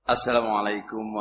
Assalamualaikum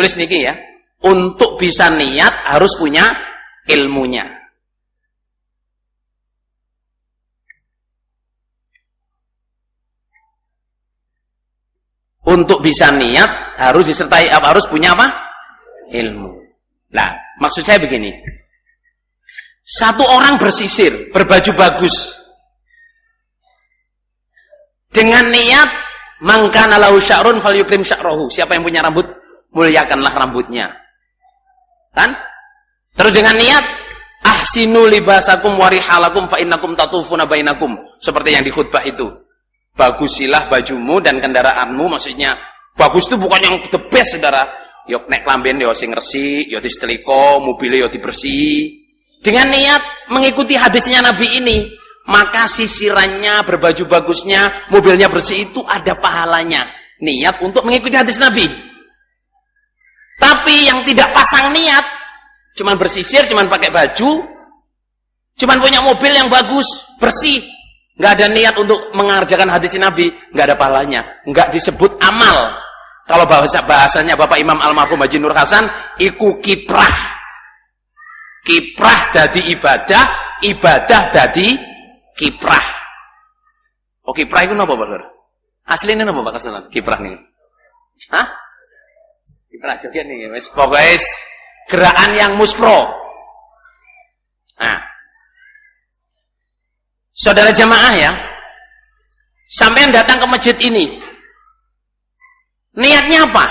ditulis niki ya. Untuk bisa niat harus punya ilmunya. Untuk bisa niat harus disertai apa? Harus punya apa? Ilmu. Nah, maksud saya begini. Satu orang bersisir, berbaju bagus. Dengan niat mangkana lahu sya'run falyukrim sya'rahu. Siapa yang punya rambut, muliakanlah rambutnya. Kan? Terus dengan niat ahsinu libasakum warihalakum fa innakum tatufuna bainakum. Seperti yang di khutbah itu. Bagusilah bajumu dan kendaraanmu, maksudnya bagus itu bukan yang the best, saudara. Yok nek lamben yo sing resik, yo disetrika, mobilnya yo dibersih. Dengan niat mengikuti hadisnya Nabi ini, maka sisirannya, berbaju bagusnya, mobilnya bersih itu ada pahalanya. Niat untuk mengikuti hadis Nabi. Tapi yang tidak pasang niat, cuman bersisir, cuman pakai baju, cuman punya mobil yang bagus, bersih, nggak ada niat untuk mengerjakan hadis Nabi, nggak ada pahalanya, nggak disebut amal. Kalau bahasanya Bapak Imam Almarhum Haji Nur Hasan, iku kiprah. Kiprah dadi ibadah, ibadah dadi kiprah. Oh, kiprah itu napa, Pak Lur? Asline napa, Pak Kasalan? Kiprah nih. Hah? Kiprah joget nih, wis pokoke gerakan yang muspro. Nah, saudara jamaah ya, sampean datang ke masjid ini, niatnya apa?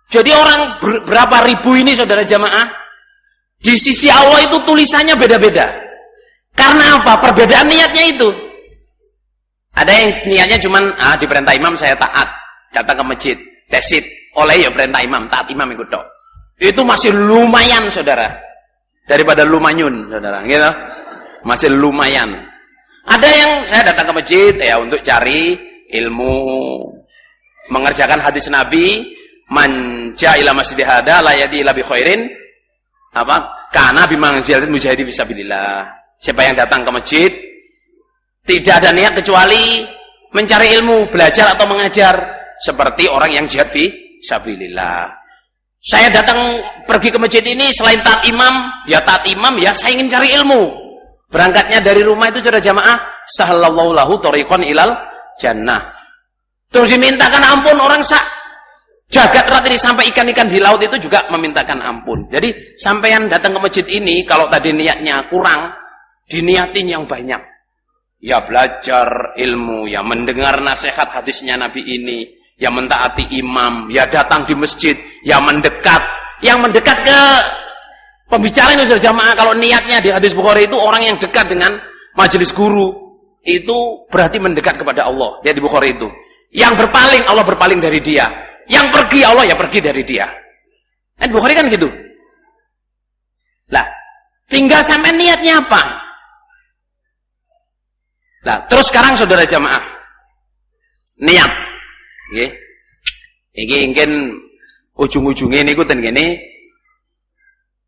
Jadi orang berapa ribu ini saudara jamaah, di sisi Allah itu tulisannya beda-beda. Karena apa? Perbedaan niatnya itu. Ada yang niatnya cuman, diperintah imam saya taat, datang ke masjid, tesit, oleh ya perintah imam, taat imam ikut dok. Itu masih lumayan saudara, daripada lumanyun saudara, gitu. Masih lumayan. Ada yang saya datang ke masjid ya untuk cari ilmu, mengerjakan hadis Nabi, man ja'ila masjid hada la yati ila bi khairin apa? Kana bi manzilatin mujahidi fisabilillah. Siapa yang datang ke masjid tidak ada niat kecuali mencari ilmu, belajar atau mengajar, seperti orang yang jihad fi sabilillah. Saya datang pergi ke masjid ini selain taat imam, ya saya ingin cari ilmu. Berangkatnya dari rumah itu saudara jamaah, sahallallahu lahu thariqan ilal jannah. Terus dimintakan ampun orang jagat rat ini, sampai ikan-ikan di laut itu juga memintakan ampun. Jadi sampean datang ke masjid ini, kalau tadi niatnya kurang, diniatin yang banyak. Ya belajar ilmu, ya mendengar nasihat hadisnya Nabi ini, ya mentaati imam, ya datang di masjid, ya mendekat. Yang mendekat ke pembicaraan itu jamaah, kalau niatnya di hadis Bukhari itu orang yang dekat dengan majelis guru, itu berarti mendekat kepada Allah. Ya di Bukhari itu. Yang berpaling, Allah berpaling dari dia. Yang pergi, Allah ya pergi dari dia. Di Bukhari kan gitu. Lah, tinggal sampai niatnya apa? Nah, terus sekarang saudara jamaah, niat, nggih. Iki mungkin ujung-ujungnya ini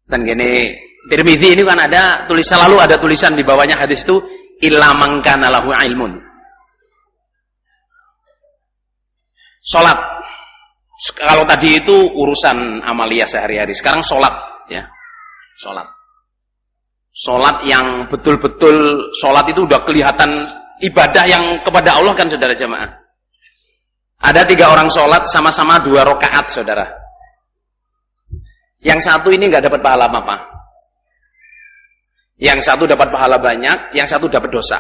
ten gene Tirmidzi ini kan ada selalu ada tulisan di bawahnya hadis itu illa man kana lahu ilmun. Salat. Kalau tadi itu urusan amalia sehari-hari, sekarang salat ya. Salat. Salat yang betul-betul salat itu udah kelihatan ibadah yang kepada Allah kan saudara jamaah. Ada 3 orang salat sama-sama 2 rakaat saudara. Yang satu ini nggak dapat pahala apa-apa. Yang satu dapat pahala banyak, yang satu dapat dosa.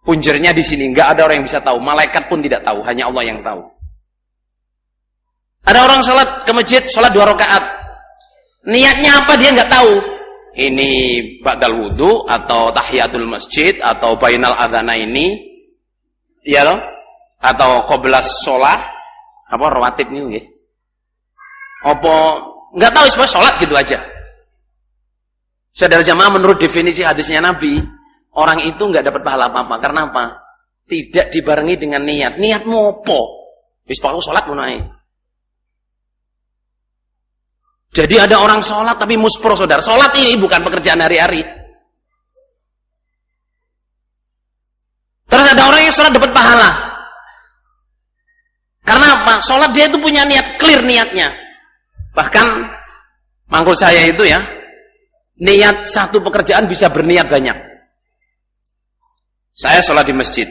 Punjernya di sini nggak ada orang yang bisa tahu, malaikat pun tidak tahu, hanya Allah yang tahu. Ada orang salat ke masjid, salat 2 rakaat. Niatnya apa dia nggak tahu. Ini ba'dal wudu atau tahiyatul masjid atau bainal adhana ini, ya loh, atau qoblas sholat, apa rawatib ini nggih. Apa nggak tahu, sebenarnya sholat gitu aja. Saudara jamaah, menurut definisi hadisnya Nabi, orang itu nggak dapat pahala apa-apa. Karena apa? Tidak dibarengi dengan niat. Niatmu apa? Wis pokoke sholat menawa. Jadi ada orang sholat tapi muspro saudara. Sholat ini bukan pekerjaan hari-hari. Terus ada orang yang sholat dapat pahala. Karena apa? Sholat dia itu punya niat, clear niatnya. Bahkan mangkul saya itu ya, niat satu pekerjaan bisa berniat banyak. Saya sholat di masjid.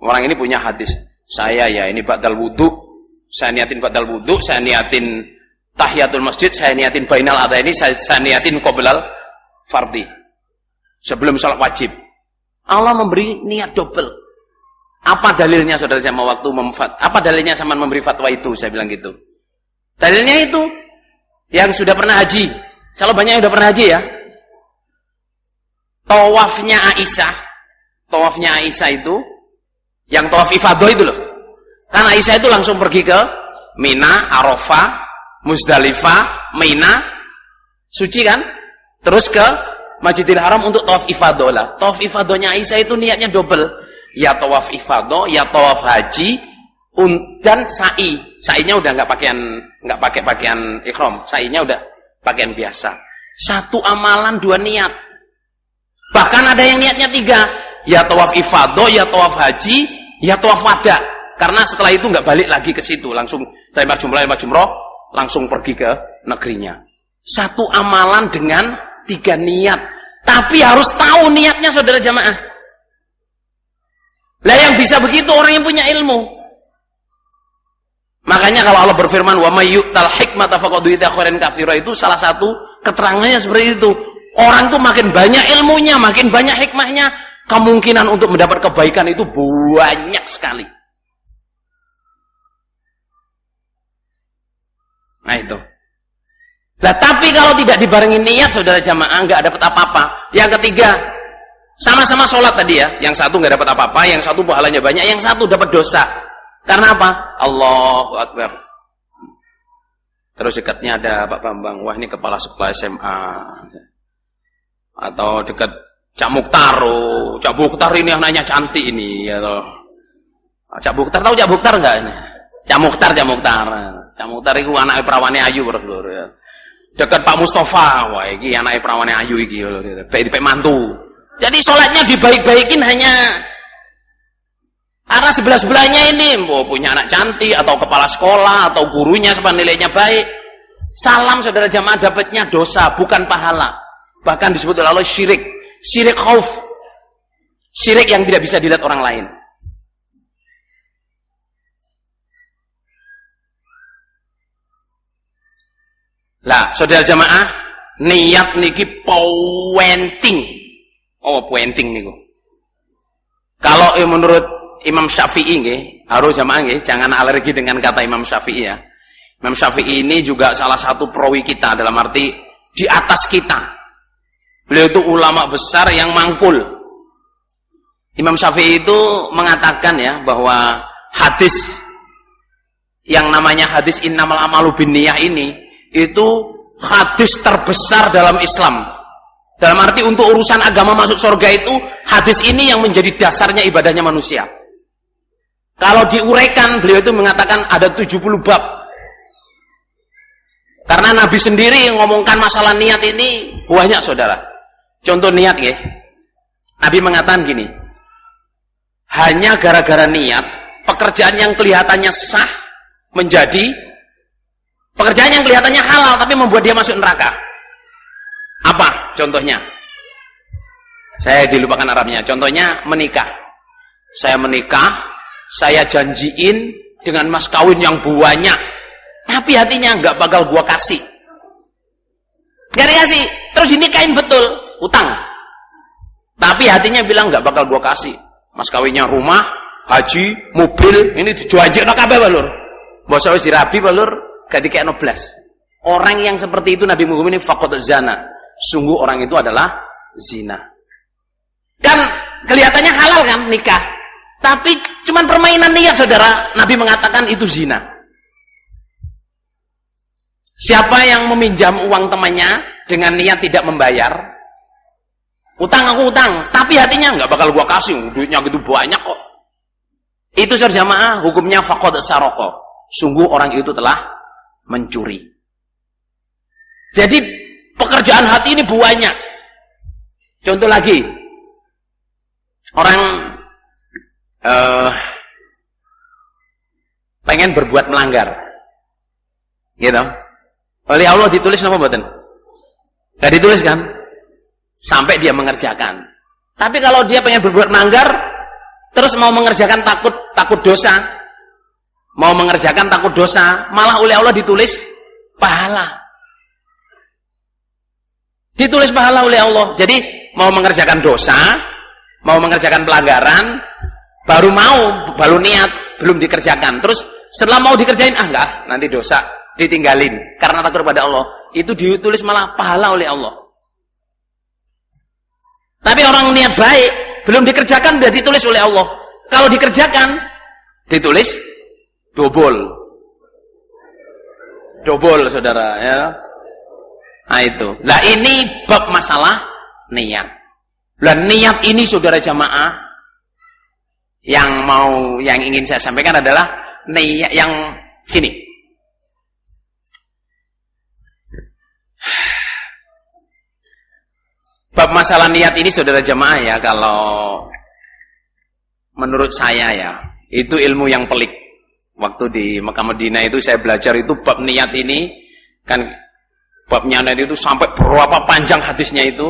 Orang ini punya hadis. Saya ya ini ba'dal wudu. Saya niatin ba'dal wudu, saya niatin tahiyatul masjid, saya niatin bainal adha ini, saya niatin qoblal fardhi. Sebelum sholat wajib. Allah memberi niat double. Apa dalilnya saudara sama waktu apa dalilnya sama memberi fatwa itu? Saya bilang gitu. Dalilnya itu yang sudah pernah haji. Kalau banyak yang sudah pernah haji ya. Tawafnya Aisyah itu yang tawaf ifadah itu loh. Karena Aisyah itu langsung pergi ke Mina, Arafah, Muzdalifah, Mina, suci kan? Terus ke Masjidil Haram untuk tawaf ifadah lah. Tawaf ifadahnya Aisyah itu niatnya double. Ya tawaf ifadah, ya tawaf haji, dan sa'i. Sa'inya udah nggak pakai pakaian ihram. Sa'inya udah pakaian biasa. Satu amalan dua niat. Bahkan ada yang niatnya tiga. Ya tawaf ifadah, ya tawaf haji, ya tawaf wada. Karena setelah itu nggak balik lagi ke situ, langsung tembak jumroh, langsung pergi ke negerinya. Satu amalan dengan tiga niat. Tapi harus tahu niatnya saudara jamaah. Lah yang bisa begitu orang yang punya ilmu. Makanya kalau Allah berfirman wa may yu'tal hikmata faqad utiya khairan katsira, itu salah satu keterangannya seperti itu. Orang tuh makin banyak ilmunya, makin banyak hikmahnya, kemungkinan untuk mendapat kebaikan itu banyak sekali. Nah itu. Nah tapi kalau tidak dibarengi niat saudara jamaah nggak dapat apa-apa. Yang ketiga, sama-sama sholat tadi ya, yang satu nggak dapat apa-apa, yang satu pahalanya banyak, yang satu dapat dosa. Karena apa? Allahu Akbar. Terus dekatnya ada Pak Bambang, wah ini kepala sekolah SMA. Atau dekat Cak Mukhtar, Cak Mukhtar ini anaknya cantik ini. Atau Cak Mukhtar, tahu Cak Mukhtar nggak ini? Cak Mukhtar itu anak perawane ayu bro. Dekat Pak Mustafa, wah ini anak perawane ayu iki, baik mantu. Jadi sholatnya dibaik-baikin hanya karena sebelah-sebelahnya ini punya anak cantik, atau kepala sekolah, atau gurunya sebab nilainya baik. Salam saudara jamaah dapatnya dosa, bukan pahala. Bahkan disebut oleh Allah syirik. Syirik khauf. Syirik yang tidak bisa dilihat orang lain. Lah, saudara jamaah, niat niki pointing. Oh, pointing niku. Kalau menurut Imam Syafi'i nggih, harus jamaah nggih, jangan alergi dengan kata Imam Syafi'i ya. Imam Syafi'i ini juga salah satu perawi kita, dalam arti di atas kita. Beliau itu ulama besar yang mangkul. Imam Syafi'i itu mengatakan ya bahwa hadis yang namanya hadis innamal amalu binniyah ini itu hadis terbesar dalam Islam. Dalam arti untuk urusan agama masuk surga itu hadis ini yang menjadi dasarnya ibadahnya manusia. Kalau diuraikan, beliau itu mengatakan ada 70 bab. Karena Nabi sendiri yang ngomongkan masalah niat ini banyak saudara. Contoh niat ya. Nabi mengatakan gini. Hanya gara-gara niat, pekerjaan yang kelihatannya sah menjadi pekerjaan yang kelihatannya halal tapi membuat dia masuk neraka. Apa contohnya? Saya dilupakan Arabnya. Contohnya menikah. Saya menikah, saya janjiin dengan mas kawin yang banyak, tapi hatinya nggak bakal gua kasih. Nggak dikasih, terus dinikahin betul, utang. Tapi hatinya bilang nggak bakal gua kasih. Mas kawinnya rumah, haji, mobil, ini dijual-jual kabeh balur. Mbok wis dirabi balur, gak dikekno blas. Orang yang seperti itu Nabi menghukum ini faqad zana. Sungguh orang itu adalah zina. Kan kelihatannya halal kan nikah, tapi cuman permainan niat saudara. Nabi mengatakan itu zina. Siapa yang meminjam uang temannya dengan niat tidak membayar, utang aku utang, tapi hatinya nggak bakal gua kasih, duitnya gitu banyak kok. Itu saudara jamaah hukumnya faqad saroko. Sungguh orang itu telah mencuri. Jadi pekerjaan hati ini banyak. Contoh lagi, orang pengen berbuat melanggar. Gitu. Oleh Allah ditulis apa mboten? Enggak ditulis kan? Sampai dia mengerjakan. Tapi kalau dia pengen berbuat melanggar, terus mau mengerjakan takut dosa, mau mengerjakan takut dosa, malah oleh Allah ditulis pahala. Ditulis pahala oleh Allah. Jadi mau mengerjakan dosa, mau mengerjakan pelanggaran, baru niat, belum dikerjakan. Terus setelah mau dikerjain, enggak, nanti dosa, ditinggalin karena takut kepada Allah. Itu ditulis malah pahala oleh Allah. Tapi orang niat baik, belum dikerjakan sudah ditulis oleh Allah. Kalau dikerjakan, ditulis double, saudara, ya. Nah itu. Nah ini bab masalah niat. Nah niat ini saudara jamaah, yang ingin saya sampaikan adalah niat yang gini. Bab masalah niat ini saudara jamaah ya, kalau menurut saya ya, itu ilmu yang pelik. Waktu di Mekah Madinah itu saya belajar itu bab niat ini, kan babnya niat itu sampai berapa panjang hadisnya itu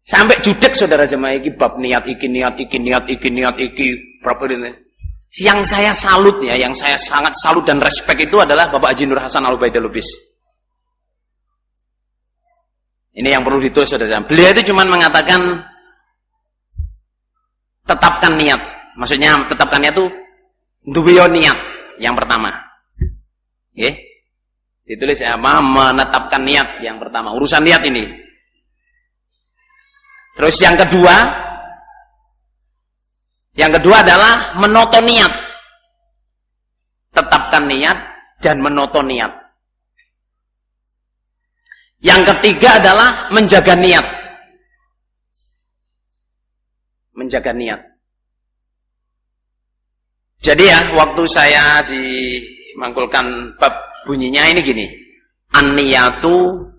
sampai judek saudara jemaah iki bab niat iki berapa ini. Yang saya salut ya, yang saya sangat salut dan respect itu adalah Bapak Haji Nur Hasan Al-Ubaidillah Lubis. Ini yang perlu ditulis saudara. Beliau itu cuma mengatakan tetapkan niat. Maksudnya tetapkan niat itu duwe niat yang pertama. Nggih. Ditulis apa? Menetapkan niat yang pertama. Urusan niat ini. Terus yang kedua adalah menoto niat. Tetapkan niat dan menoto niat. Yang ketiga adalah menjaga niat. Menjaga niat. Jadi ya, waktu saya dimangkulkan bab bunyinya ini gini. An-niyatu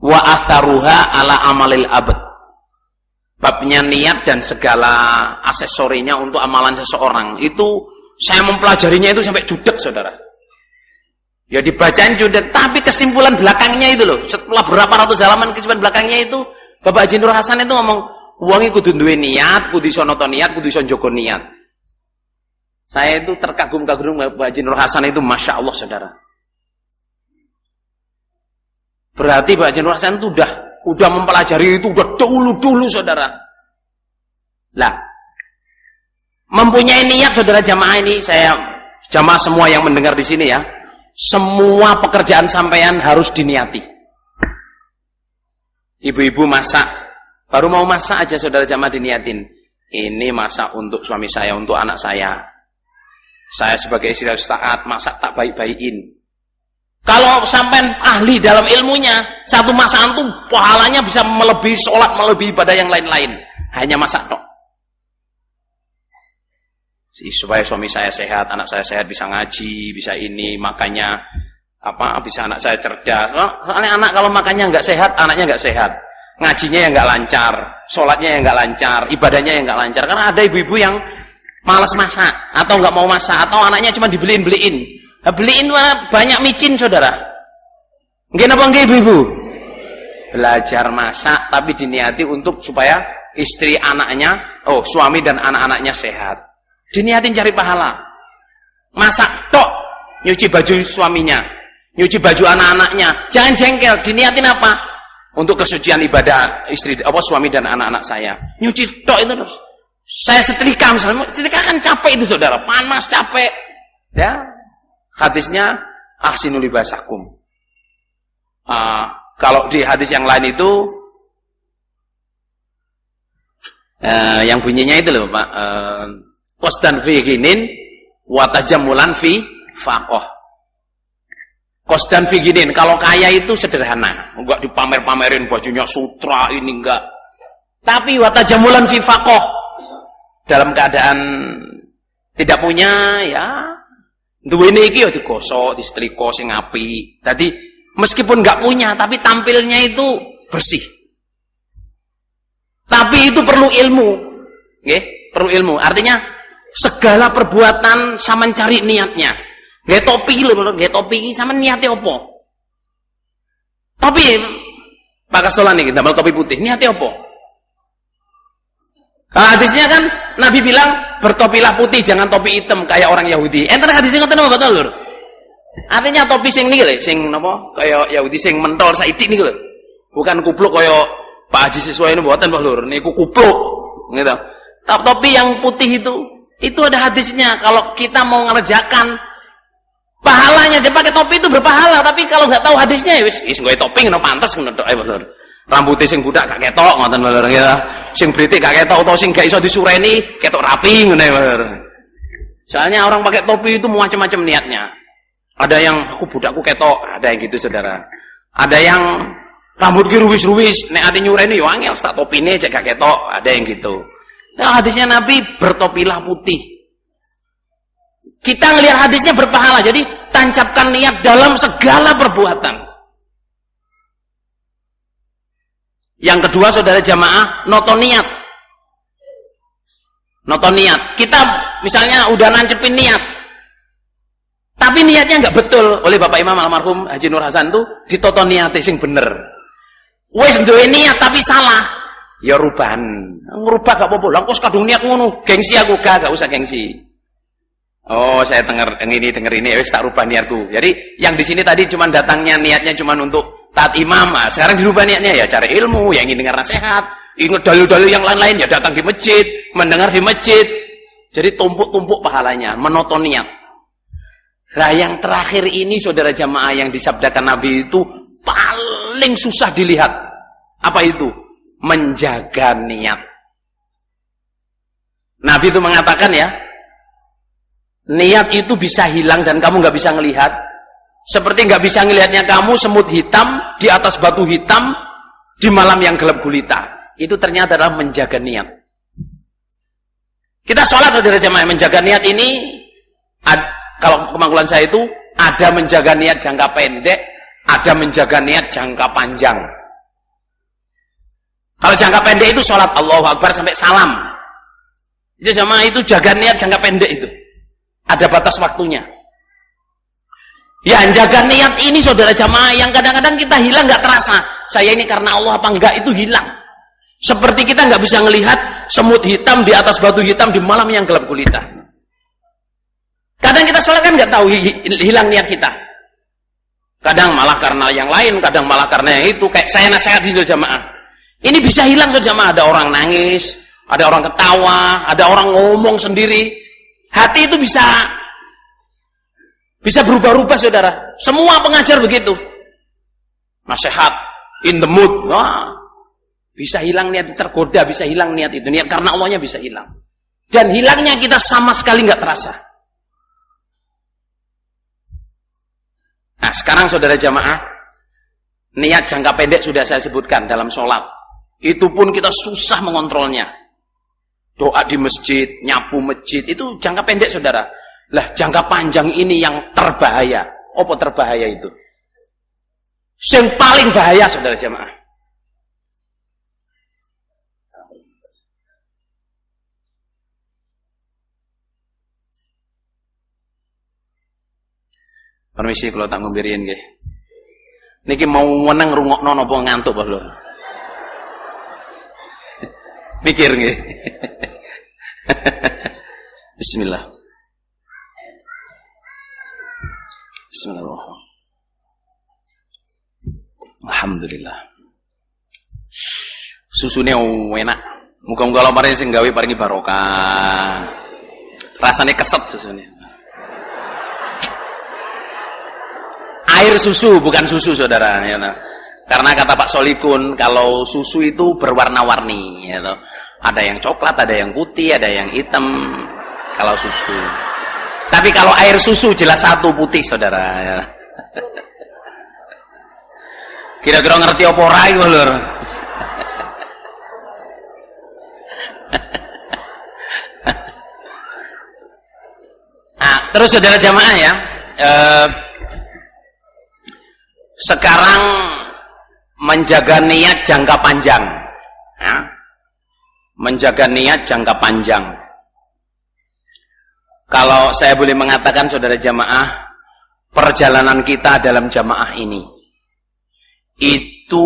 wa atharuha ala amalil abad. Babnya niat dan segala aksesorinya untuk amalan seseorang. Itu saya mempelajarinya itu sampai judek saudara. Ya dibacain judek, tapi kesimpulan belakangnya itu loh. Setelah berapa ratus halaman kesimpulan belakangnya itu, Bapak Haji Nur Hasan itu ngomong, wong iku kudu duwe niat, kudu iso nata niat, kudu iso njaga niat. Saya itu terkagum-kagum Bapak Haji Nur Hasan itu, masya Allah saudara. Berarti Bapak Haji Nur Hasan itu udah mempelajari itu udah dulu saudara. Lah, mempunyai niat saudara jamaah ini, saya jamaah semua yang mendengar di sini ya, semua pekerjaan sampean harus diniati. Ibu-ibu masak, baru mau masak aja saudara jamaah diniatin. Ini masak untuk suami saya, untuk anak saya. Saya sebagai istri harus taat, masak tak baik-baikin. Kalau sampean ahli dalam ilmunya, satu masakan tuh pahalanya bisa melebihi sholat, melebihi ibadah yang lain-lain. Hanya masak tok. Supaya suami saya sehat, anak saya sehat, bisa ngaji, bisa ini, makanya bisa anak saya cerdas. Soalnya anak kalau makannya nggak sehat, anaknya nggak sehat. Ngajinya yang nggak lancar, sholatnya yang nggak lancar, ibadahnya yang nggak lancar. Karena ada ibu-ibu yang malas masak, atau nggak mau masak, atau anaknya cuma dibeliin. Beliin banyak micin saudara. Nggih napa nggih ibu-ibu? Belajar masak tapi diniati untuk supaya istri anaknya, suami dan anak-anaknya sehat. Diniatin cari pahala. Masak tok, nyuci baju suaminya, nyuci baju anak-anaknya. Jangan jengkel, diniatin apa? Untuk kesucian ibadah istri suami dan anak-anak saya. Nyuci tok itu terus. Saya setrika misalnya, setrika kan capek itu saudara, panas capek. Ya. Hadisnya ahsinul libasakum. Kalau di hadis yang lain itu yang bunyinya itu loh Pak, qasdan fi ghinin wa tajammulan fi faqah. Qasdan fi ghinin, kalau kaya itu sederhana, enggak dipamer-pamerin bajunya sutra ini enggak. Tapi wa tajammulan fi faqah, dalam keadaan tidak punya ya duwene iki ya digosok, disetrika sing apik. Dadi meskipun enggak punya tapi tampilnya itu bersih. Tapi itu perlu ilmu. Nggih, perlu ilmu. Artinya segala perbuatan sampean cari niatnya. Nggih topi lho, nggih topi iki sampean niate apa? Topi Pak Kastolan iki damel topi putih, niate apa? Hadisnya kan Nabi bilang bertopilah putih, jangan topi hitam kayak orang Yahudi. Enten hadisnya ngoten apa betul, Lur? Artinya topi sing niki lho, sing napa? Kaya Yahudi sing mentol saidik niki lho. Bukan kupluk kaya Pak Haji Siswa ini mboten, Pak Lur. Niku kupluk. Gitu. Topi yang putih itu ada hadisnya. Kalau kita mau ngerjakan pahalanya dia pakai topi itu berpahala, tapi kalau nggak tahu hadisnya ya wis nggawe topi ngono pantes ngono tok ae, Pak Lur. Rambutnya sing budak gak ketok ngoten, Pak Lur. Sing britik gak ketok utawa sing gak iso disureni ketok rapi ngono, Pak Lur. Soalnya orang pakai topi itu macam-macam niatnya. Ada yang aku budakku ketok, ada yang gitu, Saudara. Ada yang rambut ki ruwis-ruwis, nek ade nyureni yo angel tak topine cek gak ketok, ada yang gitu. Nah, hadisnya Nabi bertopilah putih. Kita ngelihat hadisnya berpahala, jadi tancapkan niat dalam segala perbuatan. Yang kedua, saudara jamaah, noto niat. Noto niat. Kita misalnya udah nancepin niat, tapi niatnya nggak betul oleh Bapak Imam almarhum Haji Nur Hasan tuh ditoto niatnya sing bener. Wes duwe niat tapi salah. Ya rubahan. Ngerubah gak apa-apa. Lah kok kadung niat ngono, gengsi aku gak usah gengsi. Oh, saya denger ini wes tak rubah niatku. Jadi yang di sini tadi cuma datangnya niatnya cuma untuk taat imam. Nah, sekarang dirubah niatnya ya cari ilmu, yang ingin dengar nasihat, ingat dalil-dalil yang lain-lain ya datang di masjid, mendengar di masjid. Jadi tumpuk-tumpuk pahalanya, menoto niat. Nah, yang terakhir ini saudara jamaah yang disabdakan Nabi itu paling susah dilihat. Apa itu? Menjaga niat. Nabi itu mengatakan ya, niat itu bisa hilang dan kamu nggak bisa ngelihat. Seperti nggak bisa ngelihatnya kamu semut hitam di atas batu hitam di malam yang gelap gulita. Itu ternyata adalah menjaga niat. Kita sholat saudara jamaah, menjaga niat ini kalau kemangkulan saya itu ada menjaga niat jangka pendek, ada menjaga niat jangka panjang. Kalau jangka pendek itu sholat Allahu Akbar sampai salam. Itu jamaah itu jaga niat jangka pendek itu. Ada batas waktunya. Ya jaga niat ini saudara jamaah yang kadang-kadang kita hilang nggak terasa. Saya ini karena Allah apa enggak itu hilang. Seperti kita nggak bisa ngelihat semut hitam di atas batu hitam di malam yang gelap gulita. Kadang kita sholat kan nggak tahu hilang niat kita. Kadang malah karena yang lain, kadang malah karena yang itu. Kayak saya nasihat di jamaah. Ini bisa hilang saja jamaah. Ada orang nangis, ada orang ketawa, ada orang ngomong sendiri. Hati itu bisa berubah-ubah saudara. Semua pengajar begitu. Nasihat in the mood. Wah, bisa hilang niat, tergoda, bisa hilang niat itu. Niat karena Allahnya bisa hilang. Dan hilangnya kita sama sekali nggak terasa. Nah sekarang saudara jamaah, niat jangka pendek sudah saya sebutkan dalam sholat. Itu pun kita susah mengontrolnya. Doa di masjid, nyapu masjid, itu jangka pendek saudara. Lah jangka panjang ini yang terbahaya. Apa terbahaya itu? Yang paling bahaya saudara jamaah. Permisi kalau tak ngombiriin nggih. Niki mau meneng rungokno napa ngantuk Pak Lur? Pikir nggih. Bismillah. Bismillahirrahmanirrahim. Alhamdulillah. Susune enak. Muga-muga Allah paring sing gawe paringi barokah. Rasane keset susune. Air susu bukan susu saudara ya, karena kata Pak Solikun kalau susu itu berwarna-warni ya, ada yang coklat, ada yang putih, ada yang hitam kalau susu, tapi kalau air susu jelas satu putih saudara ya. Kira-kira ngerti apa ora iki lho. Nah, terus saudara jamaah ya, sekarang menjaga niat jangka panjang ya. menjaga niat jangka panjang. Kalau saya boleh mengatakan saudara jamaah, perjalanan kita dalam jamaah ini itu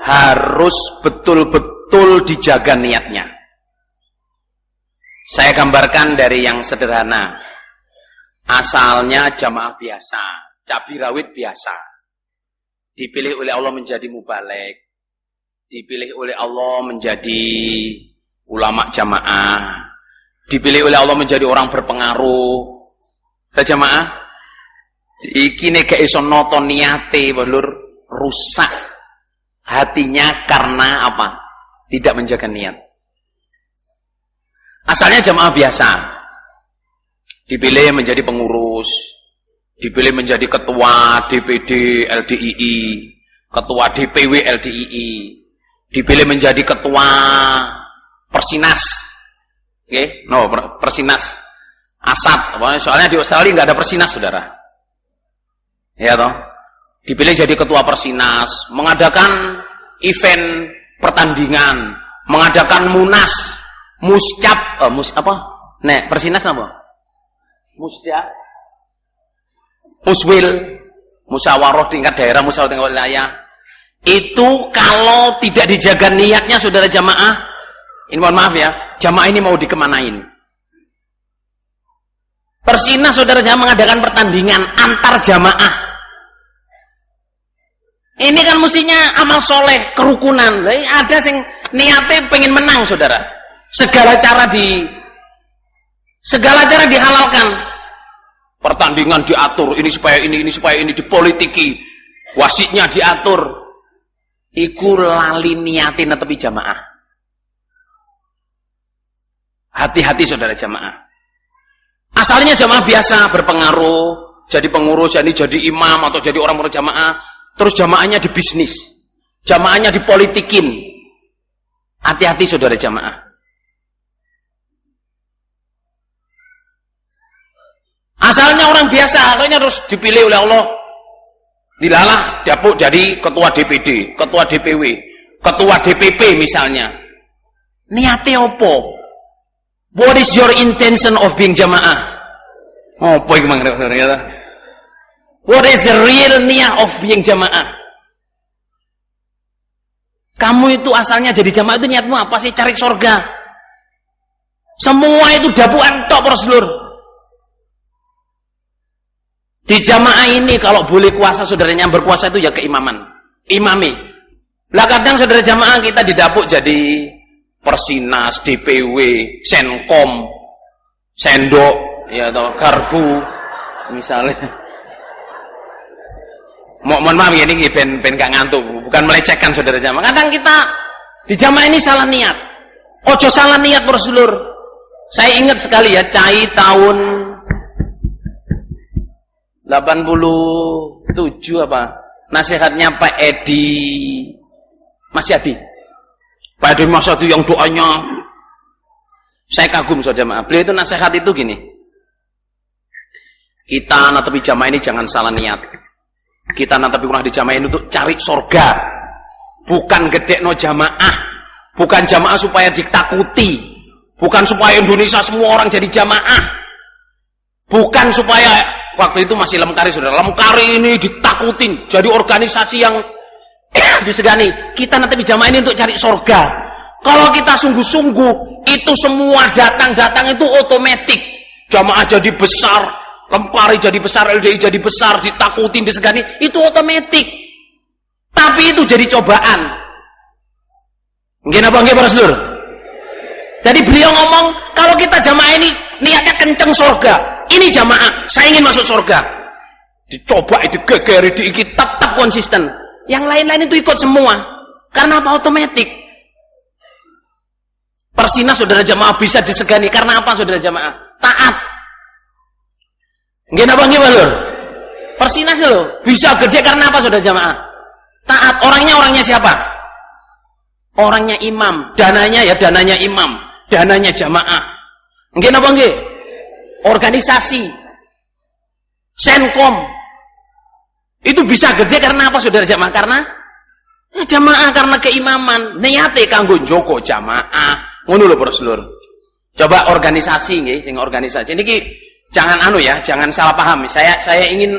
harus betul-betul dijaga niatnya. Saya gambarkan dari yang sederhana. Asalnya jamaah biasa, cabai rawit biasa. Dipilih oleh Allah menjadi mubaligh. Dipilih oleh Allah menjadi ulama jamaah. Dipilih oleh Allah menjadi orang berpengaruh. Jamaah, iki nek gak iso nata niate, Lur, rusak hatinya karena apa? Tidak menjaga niat. Asalnya jamaah biasa, dipilih menjadi pengurus, dipilih menjadi ketua DPD LDII, ketua DPW LDII, dipilih menjadi ketua Persinas, Persinas Asad, soalnya di Australia nggak ada Persinas, saudara, ya toh, dipilih jadi ketua Persinas, mengadakan event pertandingan, mengadakan munas. Muscap, Persinas apa? Muswil, musyawarah tingkat daerah, musyawarah tingkat wilayah. Itu kalau tidak dijaga niatnya, saudara jamaah, ini mohon maaf ya, jamaah ini mau dikemanain? Persinas, saudara jamaah, mengadakan pertandingan antar jamaah. Ini kan mestinya amal soleh, kerukunan. Ada yang niatnya pengen menang, saudara. Segala cara dihalalkan. Pertandingan diatur, ini supaya ini dipolitiki. Wasitnya diatur. Iku lali niatin netepi jamaah. Hati-hati saudara jamaah. Asalnya jamaah biasa berpengaruh, jadi pengurus, jadi imam atau jadi orang-orang jamaah, terus jamaahnya dibisnis. Jamaahnya dipolitikin. Hati-hati saudara jamaah. Asalnya orang biasa, akhirnya terus dipilih oleh Allah. Dilalah, dapuk jadi ketua DPD, ketua DPW, ketua DPP misalnya. Niatnya apa? What is your intention of being jamaah? Apa yang maksudnya? What is the real niat of being jamaah? Kamu itu asalnya jadi jamaah itu niatmu apa sih? Cari surga. Semua itu dapuan tok para sedulur. Di jamaah ini kalau boleh kuasa, saudaranya yang berkuasa itu ya keimaman, imami. Lah kadang saudara jamaah kita didapuk jadi Persinas, DPW, Senkom, Sendok, ya atau Garbu, misalnya. Mohon maaf ya, ini ben gak ngantuk, bukan melecehkan saudara jamaah. Kadang kita di jamaah ini salah niat. Ojo salah niat bersulur. Saya ingat sekali ya, cai tahun 87 apa? Nasihatnya Pak Edi Masyadi. Pak Edi Masyadi yang doanya saya kagum saudara jamaah. Beliau itu nasihat itu gini. Kita natepi jamaah ini jangan salah niat. Kita natepi kurang di jamaah ini untuk cari surga. Bukan gedekno jamaah. Bukan jamaah supaya ditakuti. Bukan supaya Indonesia semua orang jadi jamaah. Bukan supaya waktu itu masih Lemkari, saudara. Lemkari ini ditakutin, jadi organisasi yang disegani. Kita nanti jamaah ini untuk cari surga. Kalau kita sungguh-sungguh, itu semua datang itu otomatis. Jamaah jadi besar, Lemkari jadi besar, LDI jadi besar, ditakutin, disegani, itu otomatis. Tapi itu jadi cobaan. Mungkin apa enggak para sedulur? Jadi beliau ngomong, kalau kita jamaah ini niatnya kenceng surga. Ini jamaah, saya ingin masuk surga. Dicoba, digegeri, diikut, tetap konsisten. Yang lain-lain itu ikut semua. Karena apa? Otomatis. Persinas saudara jamaah bisa disegani. Karena apa saudara jamaah? Taat. Nggih napa nggih, Lur? Persinas loh, bisa gede karena apa saudara jamaah? Taat. Orangnya siapa? Orangnya imam. Dananya imam. Dananya jamaah. Nggih napa nggih? Organisasi Senkom itu bisa gede karena apa saudara jamaah? Karena jamaah, karena keimaman. Niate kanggo njogo jamaah, Ngono lho para sedulur. Coba organisasi nggih, sing organisasi niki jangan jangan salah paham. Saya ingin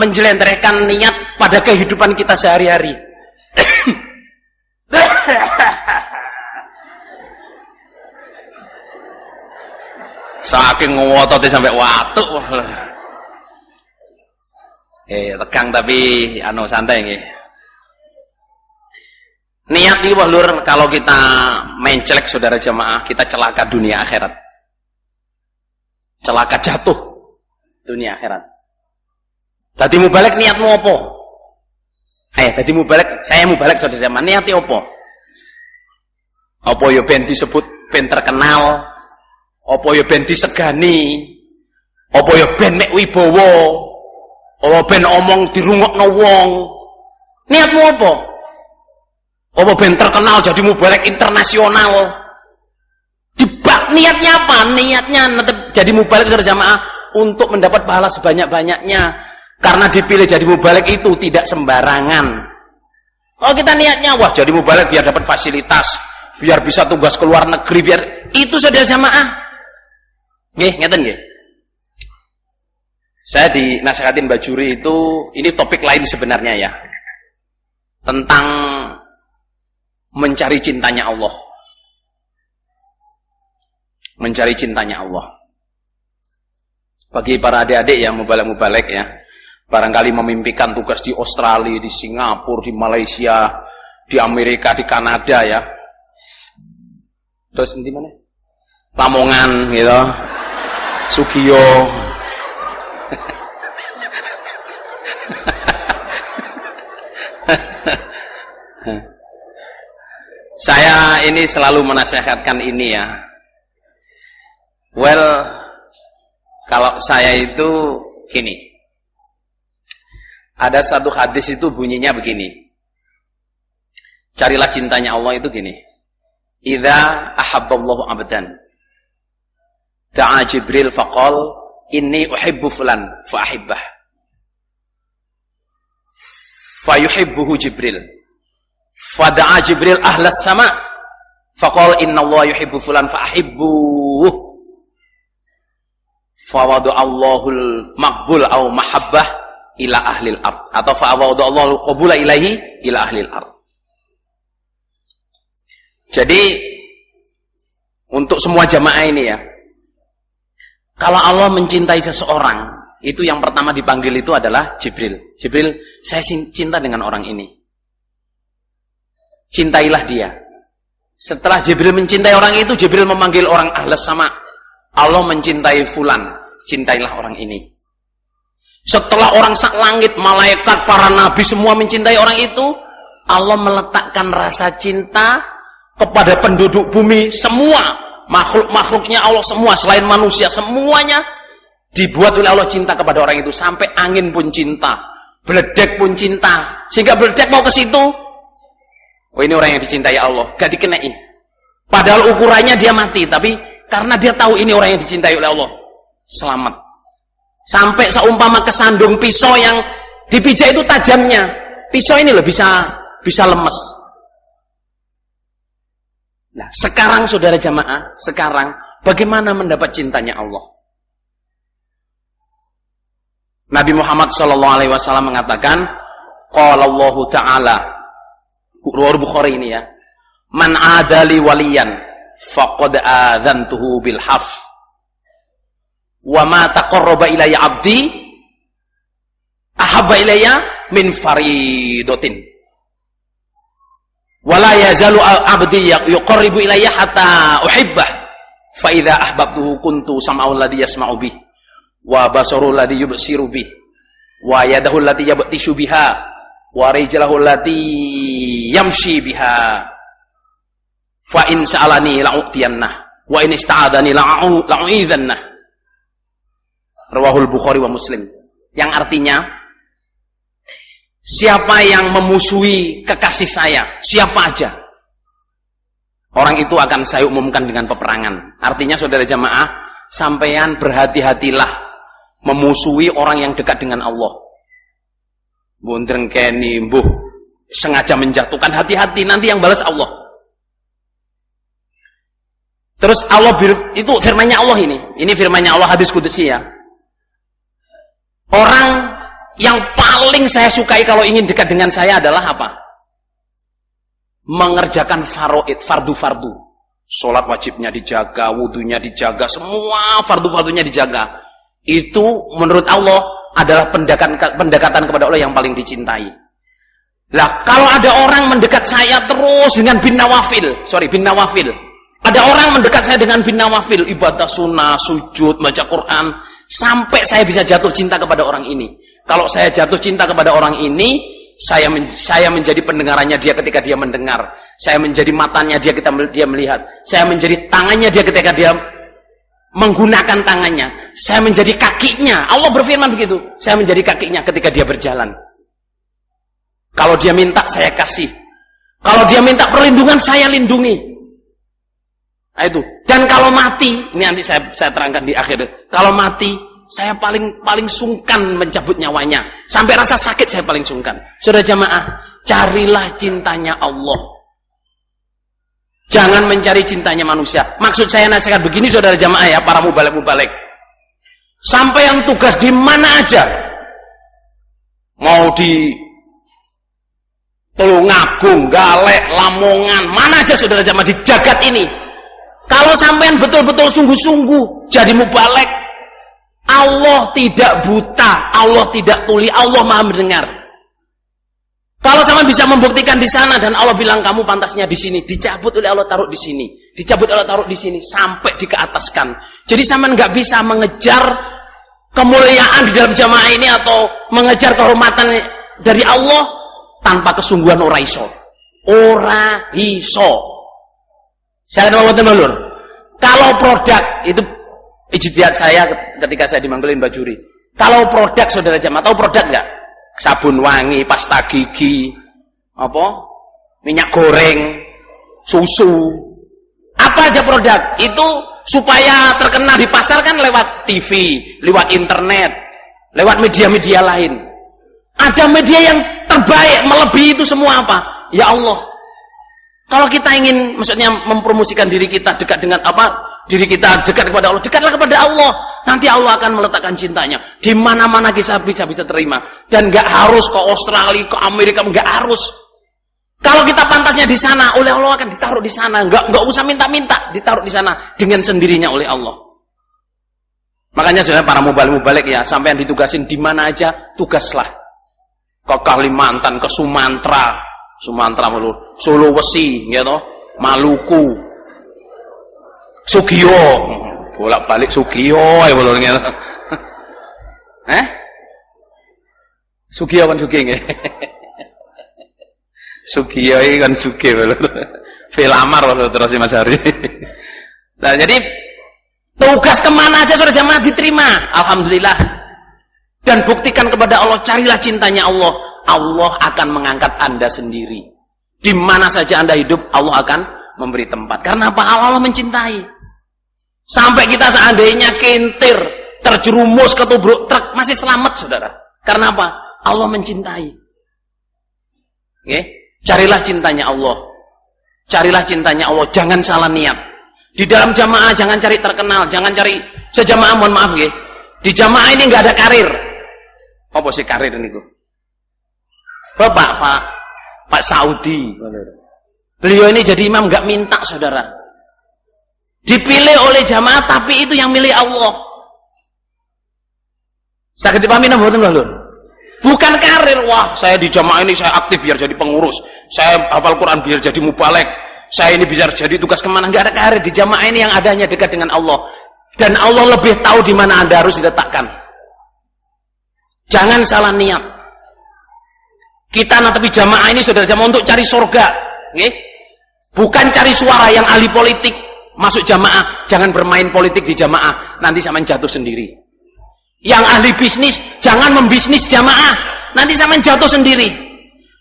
menjelentrehkan niat pada kehidupan kita sehari-hari. Saking ngowotote sampai watuk. Tegang tapi santai nggih. Niat iki Lur, kalau kita mencelek saudara jamaah, kita celaka dunia akhirat. Celaka jatuh dunia akhirat. Dadi mubalek niatmu apa? Dadi mubalek, saya mubalek saudara jamaah, niate apa? Apa ya ben disebut ben terkenal? Apa ya ben disegani? Apa ya ben mek wibawa? Apa ben omong dirungokno wong? Niatmu apa? Apa ben terkenal jadi mubalek internasional? Jebak niatnya apa? Niatnya jadi mubalek jamaah untuk mendapat pahala sebanyak-banyaknya. Karena dipilih jadi mubalek itu tidak sembarangan. Kalau kita niatnya wah jadi mubalek biar dapat fasilitas, biar bisa tugas ke luar negeri, biar itu saudara jamaah. Nggih, ngeten nggih. Saya dinasihatin Mbak Juri itu, ini topik lain sebenarnya ya. Tentang mencari cintanya Allah. Mencari cintanya Allah. Bagi para adik-adik yang mubalek-mubalek ya, barangkali memimpikan tugas di Australia, di Singapura, di Malaysia, di Amerika, di Kanada ya. Terus di mana? Lamongan gitu. Sugiyo. Saya ini selalu menasihatkan ini ya. Well, kalau saya itu gini. Ada satu hadis itu bunyinya begini. Carilah cintanya Allah itu gini. Idza ahabballahu 'abdan da'a Jibril faqal inni uhibbu fulan fa ahibbah. Fayuhibbuhu Jibril. Fada'a Jibril ahlas sama faqala inna Allah yuhibbu fulan fa ahibbuh. Fawadu Allahul maqbul au mahabbah ila ahlil ard atau fawadu Allahul qabula ilaihi ila ahlil ard. Jadi untuk semua jamaah ini ya, kalau Allah mencintai seseorang, itu yang pertama dipanggil itu adalah Jibril. Jibril, saya cinta dengan orang ini. Cintailah dia. Setelah Jibril mencintai orang itu, Jibril memanggil orang ahlas sama. Allah mencintai fulan, cintailah orang ini. Setelah orang sak langit, malaikat, para nabi semua mencintai orang itu, Allah meletakkan rasa cinta kepada penduduk bumi semua, makhluk-makhluknya Allah semua selain manusia, semuanya dibuat oleh Allah cinta kepada orang itu. Sampai angin pun cinta, beledek pun cinta, sehingga beledek mau ke situ, oh ini orang yang dicintai Allah, gak dikenai. Padahal ukurannya dia mati, tapi karena dia tahu ini orang yang dicintai oleh Allah, selamat. Sampai seumpama kesandung pisau yang dipijak itu tajamnya, pisau ini loh bisa lemes. Nah, sekarang saudara jamaah, sekarang bagaimana mendapat cintanya Allah? Nabi Muhammad SAW mengatakan, qala Allah Ta'ala, riwayat Bukhari ini ya, man adali waliyan faqad adzantuhu bil haf wa ma taqarraba ilayya abdi ahabba ilayya min faridatin. Wala yazalu abdi yuqarribu ilayya hatta uhibbah fa idza ahbabtuhu kuntu sam'ahu alladhi yasma'u bih wa basaruhu alladhi yubsiru bih wa yadahu allati yabtishu biha wa rijluhu allati yamshi biha fa in sa'alani la'utiyannah wa in ista'adani la'u'idzannah. Rawahul Bukhari wa Muslim. Yang artinya, siapa yang memusuhi kekasih saya, siapa aja, orang itu akan saya umumkan dengan peperangan. Artinya saudara jamaah, sampean berhati-hatilah memusuhi orang yang dekat dengan Allah. Bundreng keni mbuh sengaja menjatuhkan, hati-hati, nanti yang balas Allah. Terus Allah itu firman-Nya Allah ini. Ini firman-Nya Allah, hadis qudsi ya. Orang yang paling saya sukai kalau ingin dekat dengan saya adalah apa? Mengerjakan fardu-fardu. Sholat wajibnya dijaga, wudunya dijaga, semua fardu-fardunya dijaga. Itu menurut Allah adalah pendekatan kepada Allah yang paling dicintai. Lah, kalau ada orang mendekat saya terus dengan bin nawafil. Ada orang mendekat saya dengan bin nawafil, ibadah sunnah, sujud, baca Quran, sampai saya bisa jatuh cinta kepada orang ini. Kalau saya jatuh cinta kepada orang ini, saya menjadi pendengarannya dia ketika dia mendengar. Saya menjadi matanya dia ketika dia melihat. Saya menjadi tangannya dia ketika dia menggunakan tangannya. Saya menjadi kakinya. Allah berfirman begitu. Saya menjadi kakinya ketika dia berjalan. Kalau dia minta, saya kasih. Kalau dia minta perlindungan, saya lindungi. Nah, itu. Dan kalau mati, ini nanti saya terangkan di akhir. Kalau mati, saya paling sungkan mencabut nyawanya. Sampai rasa sakit saya paling sungkan. Saudara jamaah, carilah cintanya Allah. Jangan mencari cintanya manusia. Maksud saya nasihat begini saudara jamaah ya, para mubalek-mubalek. Sampai yang tugas di mana aja. Mau di Tulungagung, Galek, Lamongan, mana aja saudara jamaah di jagat ini. Kalau sampean betul-betul sungguh-sungguh jadi mubalek, Allah tidak buta, Allah tidak tuli, Allah Maha mendengar. Kalau sampean bisa membuktikan di sana dan Allah bilang kamu pantasnya di sini, dicabut oleh Allah taruh di sini, dicabut oleh Allah taruh di sini sampai dikeataskan. Jadi sampean nggak bisa mengejar kemuliaan di dalam jamaah ini atau mengejar kehormatan dari Allah tanpa kesungguhan ora iso. Ora iso. Saya mau ngomong, kalau produk itu ijtihad saya ketika saya dimanggelin Bajuri. Kalau produk saudara jamaah tahu produk nggak? Sabun wangi, pasta gigi, minyak goreng, susu, apa aja produk itu supaya terkenal di pasar kan lewat TV, lewat internet, lewat media-media lain. Ada media yang terbaik melebihi itu semua apa? Ya Allah. Kalau kita ingin, maksudnya mempromosikan diri kita dekat dengan diri kita dekat kepada Allah, dekatlah kepada Allah. Nanti Allah akan meletakkan cintanya. Di mana-mana kita bisa terima. Dan nggak harus ke Australia, ke Amerika, nggak harus. Kalau kita pantasnya di sana, oleh Allah akan ditaruh di sana. Nggak usah minta-minta, ditaruh di sana dengan sendirinya oleh Allah. Makanya sebenarnya para mubalik ya, sampai yang ditugasin di mana aja, tugaslah. Ke Kalimantan, ke Sumatera, Sulawesi, gitu, Maluku, Sugio, bolak-balik Sugio, ya bolong gitu. Sugio kan Sugih nggih. Sugio iki kan Sugih bolong. Filamar terus Mas Hari. Nah, jadi tugas kemana aja saudara jamaah diterima, alhamdulillah. Dan buktikan kepada Allah, carilah cintanya Allah. Allah akan mengangkat Anda sendiri. Di mana saja Anda hidup, Allah akan memberi tempat. Karena apa? Allah mencintai. Sampai kita seandainya kintir, terjerumus ketubruk truk, masih selamat saudara. Karena apa? Allah mencintai. Okay? Carilah cintanya Allah. Carilah cintanya Allah. Jangan salah niat. Di dalam jamaah jangan cari terkenal, jangan cari sejamaah, mohon maaf ya. Di jamaah ini nggak ada karir. Apa sih karir ini? Pak Saudi. Beliau ini jadi imam nggak minta saudara. Dipilih oleh jamaah tapi itu yang milih Allah. Sakit dipahami nah mboten lho. Bukan karir, wah saya di jamaah ini saya aktif biar jadi pengurus. Saya hafal Quran biar jadi mubalek. Saya ini biar jadi tugas kemana, nggak ada karir. Di jamaah ini yang adanya dekat dengan Allah. Dan Allah lebih tahu di mana Anda harus diletakkan. Jangan salah niat. Kita nanti jamaah ini saudara jamaah untuk cari surga, okay? Bukan cari suara yang ahli politik masuk jamaah. Jangan bermain politik di jamaah, nanti sampean jatuh sendiri. Yang ahli bisnis jangan membisnis jamaah, nanti sampean jatuh sendiri,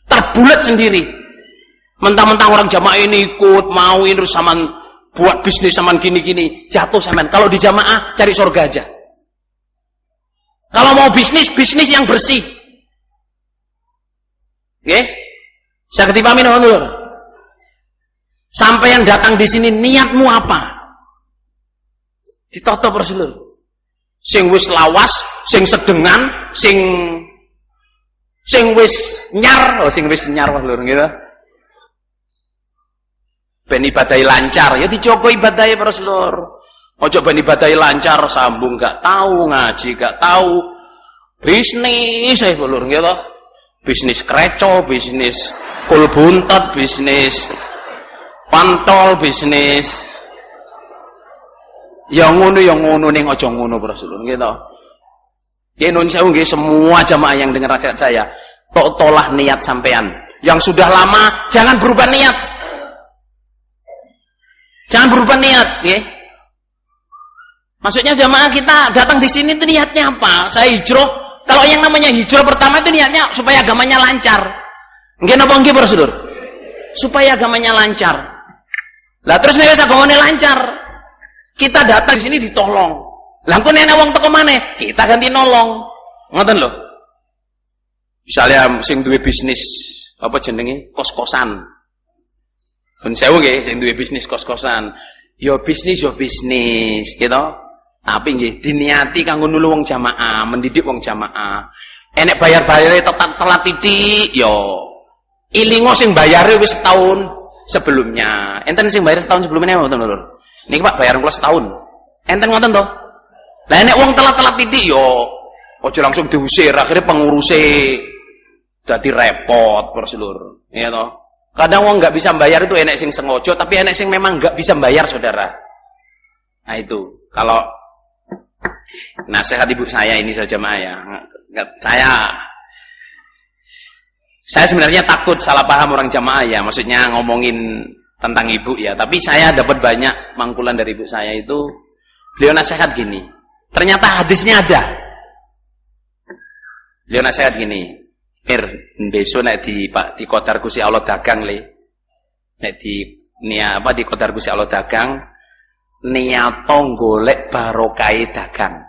terbulat sendiri. Mentang-mentang orang jamaah ini ikut mau ini sampean buat bisnis sampean gini-gini, jatuh sampean. Kalau di jamaah cari surga aja. Kalau mau bisnis yang bersih. Oke? Saya ketipami nomor. Sampai yang datang di sini niatmu apa? Ditata para sedulur. Sing wis lawas, sing sedengan, sing wis nyar, sing wis nyar Pak Lur gitu. Ben ibadahe lancar, ya dijogo ibadahe para sedulur. Ojo ben ibadahe lancar sambung gak tahu, ngaji gak tahu. Bisnis Pak Lur gitu. Bisnis kreco, bisnis kul buntet, bisnis pantol, bisnis yang ngono ning aja ngono para sedulur gitu. Ya Indonesia nggih semua jamaah yang dengar nasihat saya, tolah niat sampean. Yang sudah lama jangan berubah niat. Jangan berubah niat, nggih. Maksudnya jamaah kita datang di sini itu niatnya apa? Saya hijrah. Kalau yang namanya hijrah pertama itu niatnya supaya agamanya lancar. Nggih napa nggih para sedulur? Supaya agamanya lancar. Lah terus nek wis agamane lancar, kita datang di sini ditolong. Lah engko nek wong teko maneh, kita ganti nolong. Ngoten lho. Misalnya sing duwe bisnis apa jenenge? Kos-kosan. Ben sewu nggih sing duwe bisnis kos-kosan. Ya bisnis gitu. Tapi nggih diniati kanggo nulung wong jamaah, mendidik wong jamaah. Enek bayar-bayare telat titik, ya ilingo sing bayare wis setahun sebelumnya. Enten sing bayar setahun sebelumnya ngoten lho. Niki Pak bayaran kula setahun. Enten ngoten to? Lah nek wong telat titik yo aja langsung diusir, akhirnya penguruse dadi repot para sedulur. Ya toh. Kadang wong enggak bisa bayar itu enek sing sengaja, tapi enek sing memang enggak bisa bayar, Saudara. Nah itu. Kalau nasihat ibu saya ini saja jamaah ya. Saya sebenarnya takut salah paham orang jamaah ya, maksudnya ngomongin tentang ibu ya, tapi saya dapat banyak mangkulan dari ibu saya itu, beliau nasihat gini, ternyata hadisnya ada. Beliau nasihat gini, besok nek di Qadar Gusti Allah dagang le, nek di Qadar Gusti Allah dagang, niato golek barokai dagang.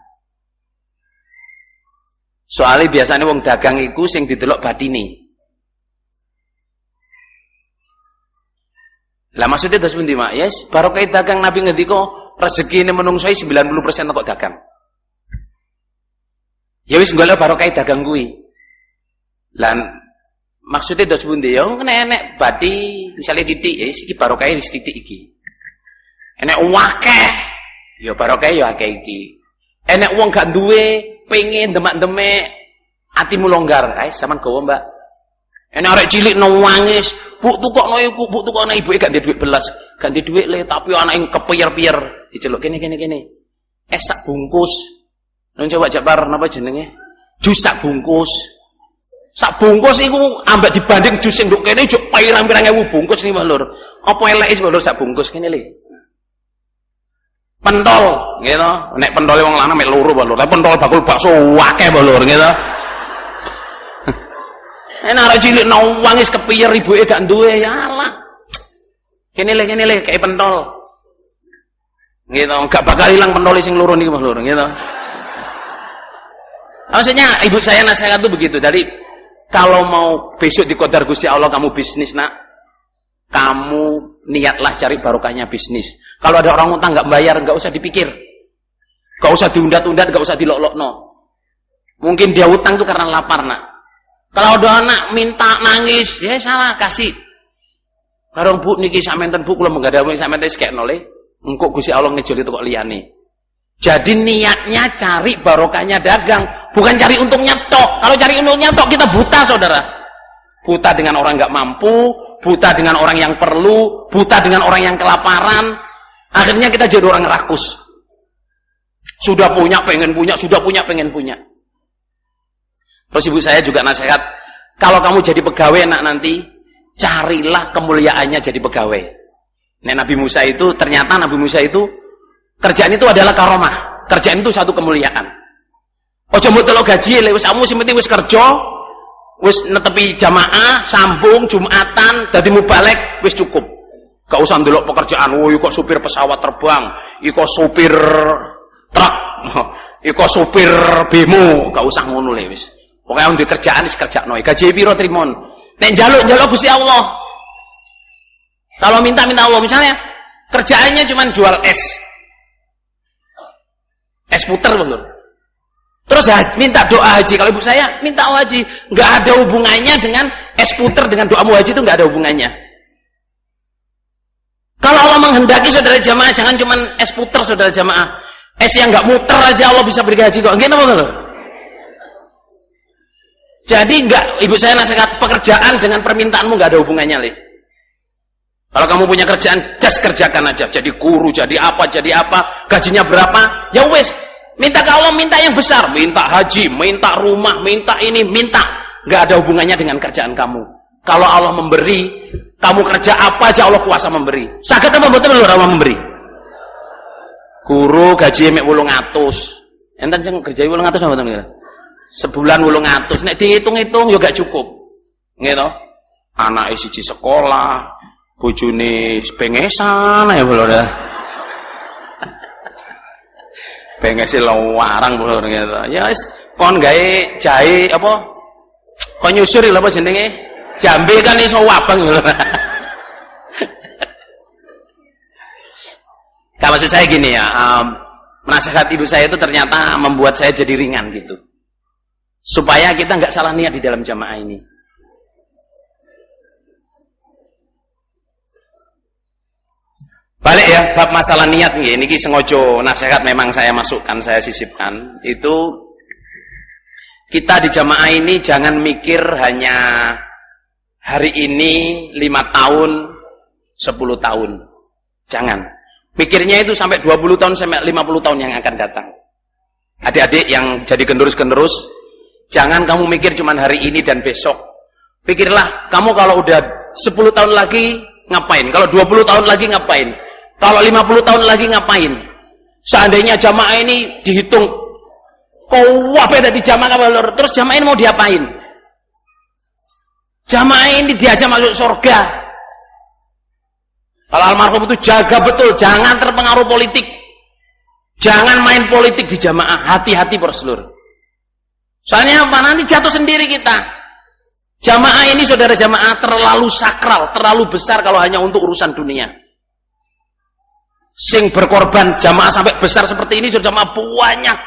Soalnya biasanya wong dagang iku sing didelok batine. Lah maksudnya terus pundi Mak? Yes, barokah dagang Nabi ngendika rezekine menungso 90% kok dagang. Ya wis golek barokah dagang kuwi. Lan maksudnya terus pundi ya enek bati misale titik ya iki barokah wis titik iki. Enek akeh ya barokah ya akeh iki. Enek wong gak duwe pengen demak-demek atimu longgar, guys, sampean gowo Mbak. Enek arek cilik nangis, Bu tukokno iku, Bu tukokno ibuke gak ndek dhuwit belas, gak ndek dhuwit le, tapi anake kepiyer-piyer, diceluk kene. Sak bungkus. Nang coba Jakbar napa jenenge? Jus sak bungkus. Sak bungkus iku ambek dibanding jus sing nduk kene juk pirang-pirang ewu bungkus iki, Pak Lur. Apa eleke Pak Lur sak bungkus kene le? Pentol, gitu. Nek pentole wong lanang mek loro, Pak Lur. Tapi pentol bakul bakso akeh, Pak Lur, gitu. Enak arek cilik nangis kepiyer ibuke gak duwe, ya Allah. Kene le kayak pentol. Gitu, gak bakal hilang pentol sing loro niki, Pak Lur, gitu. Maksudnya ibu saya nasihat tuh begitu. Dari kalau mau besok di Qadar Gusti Allah kamu bisnis, Nak, kamu niatlah cari barokahnya bisnis. Kalau ada orang utang nggak bayar, nggak usah dipikir, nggak usah diundat-undat, nggak usah dilok-lokno. Mungkin dia utang itu karena lapar, Nak. Kalau ada anak minta nangis, ya salah kasih. Karena Bu niki samenten Bu kula menggadhahi samenten sekek nole, engko Gusti Allah ngejoli kok liyane. Jadi niatnya cari barokahnya dagang, bukan cari untungnya tok. Kalau cari untungnya tok kita buta, Saudara. Buta dengan orang nggak mampu, buta dengan orang yang perlu, buta dengan orang yang kelaparan. Akhirnya kita jadi orang rakus. Sudah punya, pengen punya, sudah punya, pengen punya. Terus ibu saya juga nasihat, kalau kamu jadi pegawai nanti, carilah kemuliaannya jadi pegawai. Nah, Nabi Musa itu, ternyata Nabi Musa itu, kerjaan itu adalah karomah. Kerjaan itu satu kemuliaan. Ojo mbok telok gaji, wis kamu sing penting wis kerja, wis netepi jamaah, sambung, Jumatan, dadi mubalek, wis cukup. Gak usah ndelok pekerjaan, kok supir pesawat terbang, iko supir truk, iko supir bemo, gak usah ngono le wis. Pokoke wong duwe kerjaan wis kerjakno. Gaji piro trimon? Nek njaluk Gusti Allah. Kalau minta Allah, misalnya kerjaannya cuma jual es. Es puter betul. Terus minta doa haji. Kalau ibu saya minta haji, nggak ada hubungannya dengan es puter dengan doa haji, itu nggak ada hubungannya. Kalau Allah menghendaki saudara jamaah, jangan cuma es puter saudara jamaah. Es yang nggak muter aja Allah bisa beri haji kok. Gini betul. Jadi nggak, ibu saya nasihat, pekerjaan dengan permintaanmu nggak ada hubungannya, Li. Kalau kamu punya kerjaan, just kerjakan aja. Jadi guru, jadi apa, gajinya berapa, ya wes. Minta ke Allah, minta yang besar. Minta haji, minta rumah, minta ini, minta. Nggak ada hubungannya dengan kerjaan kamu. Kalau Allah memberi, kamu kerja apa aja Allah kuasa memberi. Saged apa mboten lho Allah memberi? Guru gaji mek 800. Enten sing kerja 800 napa mboten? Sebulan 800. Nek dihitung-hitung ya gak cukup. Gitu. Anake siji sekolah, bojone pengesan ya lho. Pengese lawarang lho gitu. Ya wis kon gawe jahe apa? Kon nyusur lho apa jenenge? Jambe kan iso wabang lho. Kalau maksud saya gini ya, nasihat ibu saya itu ternyata membuat saya jadi ringan gitu. Supaya kita nggak salah niat di dalam jamaah ini. Balik ya, bab masalah niat nih. Ini sengojo nasihat memang saya masukkan, saya sisipkan. Itu kita di jamaah ini jangan mikir hanya hari ini 5 tahun, 10 tahun. Jangan. Mikirnya itu sampai 20 tahun, sampai 50 tahun yang akan datang. Adik-adik yang jadi generus-generus, jangan kamu mikir cuma hari ini dan besok. Pikirlah, kamu kalau udah 10 tahun lagi ngapain? Kalau 20 tahun lagi ngapain? Kalau 50 tahun lagi ngapain? Seandainya jamaah ini dihitung, kau ada di jamaah kabar, terus jamaah ini mau diapain? Jamaah ini diajak masuk surga. Kalau almarhum itu jaga betul, jangan terpengaruh politik. Jangan main politik di jamaah, hati-hati berseluruh. Soalnya apa? Nanti jatuh sendiri kita. Jamaah ini saudara jamaah terlalu sakral, terlalu besar kalau hanya untuk urusan dunia. Sing berkorban jamaah sampai besar seperti ini sudah jamaah banyak.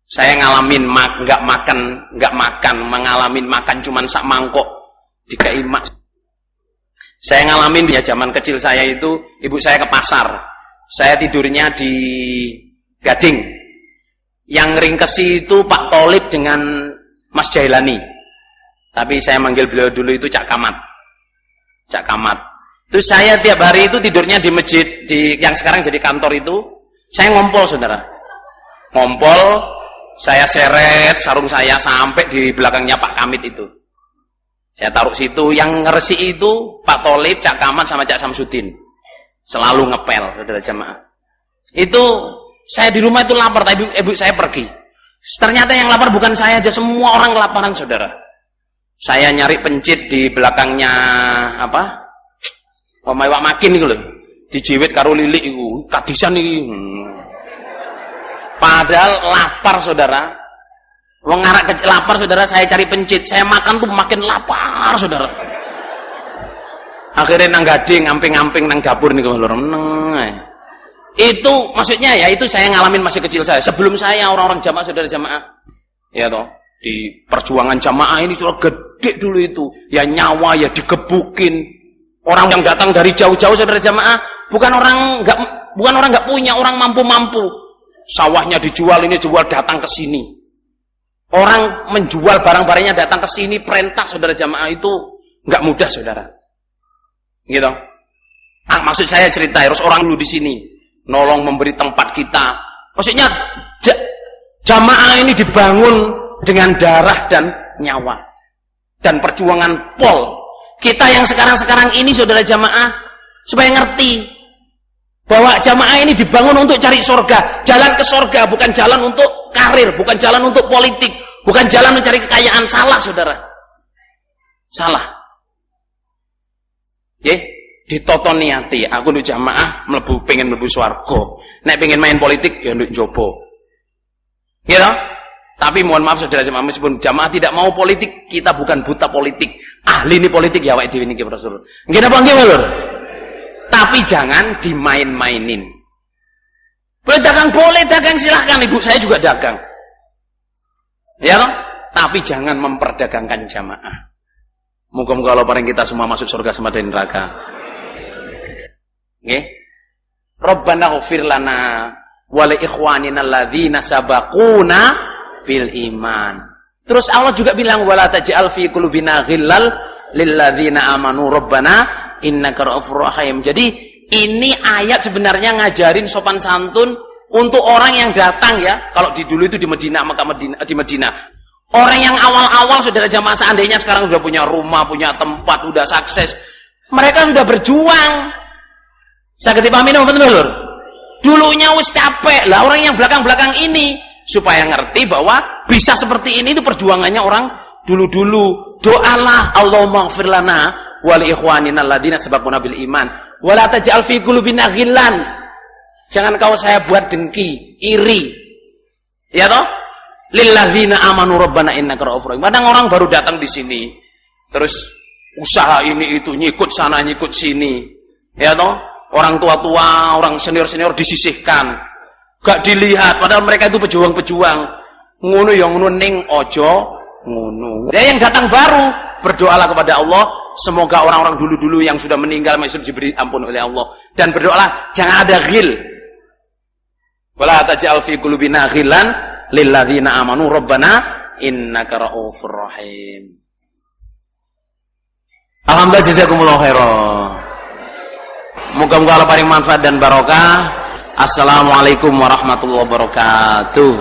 Saya ngalamin nggak makan, mengalamin makan cuman sak mangkok dikai mak. Saya ngalamin ya zaman kecil saya itu, ibu saya ke pasar. Saya tidurnya di Gading. Yang ringkesi itu Pak Tolib dengan Mas Jailani. Tapi saya manggil beliau dulu itu Cak Kamat. Cak Kamat. Terus saya tiap hari itu tidurnya di masjid yang sekarang jadi kantor itu. Saya ngompol saudara. Ngompol, saya seret sarung saya sampai di belakangnya Pak Kamit itu. Saya taruh situ. Yang ngeresi itu Pak Tolib, Cak Kamat sama Cak Samsudin. Selalu ngepel saudara jamaah. Itu saya di rumah itu lapar, tapi ibu saya pergi. Ternyata yang lapar bukan saya aja, semua orang kelaparan saudara. Saya nyari pencit di belakangnya apa? Omai Wak Makin itu loh. Dijiwit karo lilik itu, kadisan iki. Padahal lapar saudara. Wong ngarak kecil lapar saudara, saya cari pencit, saya makan tuh makin lapar saudara. Akhirnya nang Gading, ngamping-ngamping nang dapur nih kalau meneng. Itu maksudnya ya, itu saya ngalamin masih kecil saya. Sebelum saya orang-orang jamaah saudara jamaah, ya toh di perjuangan jamaah ini sudah gede dulu itu. Ya nyawa ya digebukin. Orang yang datang dari jauh-jauh saudara jamaah, bukan orang nggak punya, orang mampu-mampu. Sawahnya dijual, ini jual, datang ke sini. Orang menjual barang-barangnya datang ke sini, perintah saudara jamaah itu nggak mudah saudara. Gitu. Maksud saya cerita harus orang dulu di sini. Nolong memberi tempat kita. Maksudnya jamaah ini dibangun dengan darah dan nyawa dan perjuangan pol. Kita yang sekarang-sekarang ini saudara jamaah supaya ngerti bahwa jamaah ini dibangun untuk cari surga, jalan ke surga, bukan jalan untuk karir, bukan jalan untuk politik, bukan jalan mencari kekayaan. Salah saudara, salah. Ditoto niati, aku nduk jamaah pengen mlebu swarga. Nek pengen main politik ya nduk njobo. Gitu? Tapi mohon maaf saudara jamaah, meskipun jamaah tidak mau politik, kita bukan buta politik. Ahli ini politik ya awake dhewe niki Rasul. Nggih napa nggih, Lur? Tapi jangan dimain-mainin. Boleh dagang silahkan, ibu saya juga dagang. Ya toh? Tapi jangan memperdagangkan jamaah. Muga-muga Allah paring kita semua masuk surga sama dari neraka. Nggih. Rabbana ighfir lana wa li ikhwanina alladzina sabaquna bil iman. Terus Allah juga bilang wala taj'al fi qulubina ghillal lil ladzina amanu rabbana innaka ra'ufur rahim. Jadi ini ayat sebenarnya ngajarin sopan santun untuk orang yang datang ya. Kalau dulu itu di Madinah, di Madinah. Orang yang awal-awal saudara jamaah seandainya sekarang sudah punya rumah, punya tempat, sudah sukses. Mereka sudah berjuang. Saya dipahami apa betul? Dulunya wis capek lah orang yang belakang-belakang ini supaya ngerti bahwa bisa seperti ini itu perjuangannya orang dulu-dulu. Doalah Allahumma ighfir lana wa li ikhwanina alladzina sabaquna bil iman wa la taj'al fi qulubina ghillan. Jangan kau saya buat dengki, iri. Ya toh? Lilladzina amanu rabbana innaka ra'ufur rahim. Kadang orang baru datang di sini, terus usaha ini itu nyikut sana nyikut sini. Ya toh? Orang tua-tua, orang senior-senior disisihkan. Gak dilihat padahal mereka itu pejuang-pejuang. Ngono yang ngono ning ojo ngono. Dan yang datang baru berdoalah kepada Allah, semoga orang-orang dulu-dulu yang sudah meninggal masih diberi ampun oleh Allah, dan berdoalah jangan ada ghil. Wala taj'al fi qulubina ghillan lil ladzina amanu rabbana innaka ra'ufur rahim. Alhamdulillah jazakumullah khairan. Moga-moga Allah paling manfaat dan barokah. Assalamualaikum warahmatullahi wabarakatuh.